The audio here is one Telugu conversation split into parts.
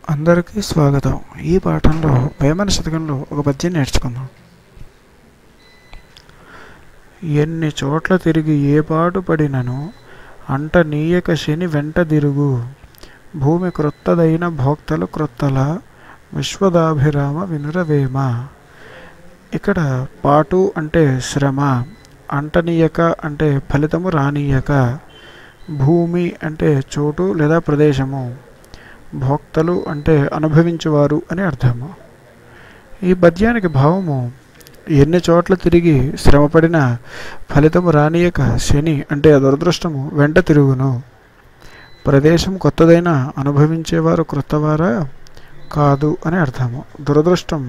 అందరికీ స్వాగతం. ఈ పాఠంలో వేమన శతకంలో ఒక పద్యం నేర్చుకుందాం. ఎన్ని చోట్ల తిరిగి ఏ పాటు పడినను అంట నీయక శని వెంట తిరుగు భూమి క్రొత్తదైన భోక్తలు క్రొత్తల విశ్వదాభిరామ వినురవేమ. ఇక్కడ పాటు అంటే శ్రమ, అంటనీయక అంటే ఫలితము రానీయక, భూమి అంటే చోటు లేదా ప్రదేశము, భోక్తలు అంటే అనుభవించేవారు అని అర్థము. ఈ పద్యానికి భావము ఎన్ని చోట్ల తిరిగి శ్రమపడిన ఫలితము రానియక శని అంటే దురదృష్టము వెంట తిరుగును. ప్రదేశం కొత్తదైన అనుభవించేవారు క్రొత్తవారా కాదు అని అర్థము. దురదృష్టం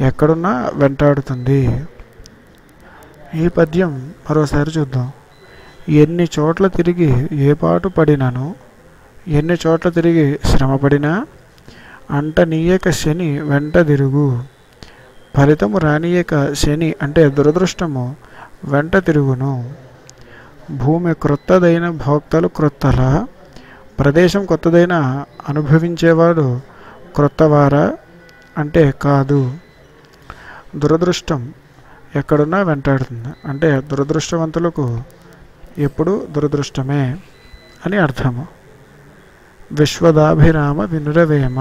ఎక్కడున్నా వెంటాడుతుంది. ఈ పద్యం మరోసారి చూద్దాం. ఎన్ని చోట్ల తిరిగి ఏ పాటు పడినను, ఎన్ని చోట్ల తిరిగి శ్రమపడినా అంట నీయక శని వెంట తిరుగు ఫలితము రానియక శని అంటే దురదృష్టము వెంట తిరుగును. భూమి క్రొత్తదైన భోక్తలు క్రొత్తల, ప్రదేశం కొత్తదైన అనుభవించేవాడు క్రొత్తవారా అంటే కాదు. దురదృష్టం ఎక్కడున్నా వెంటాడుతుంది అంటే దురదృష్టవంతులకు ఎప్పుడు దురదృష్టమే అని అర్థము. విశ్వదాభిరామ వినురవేమ.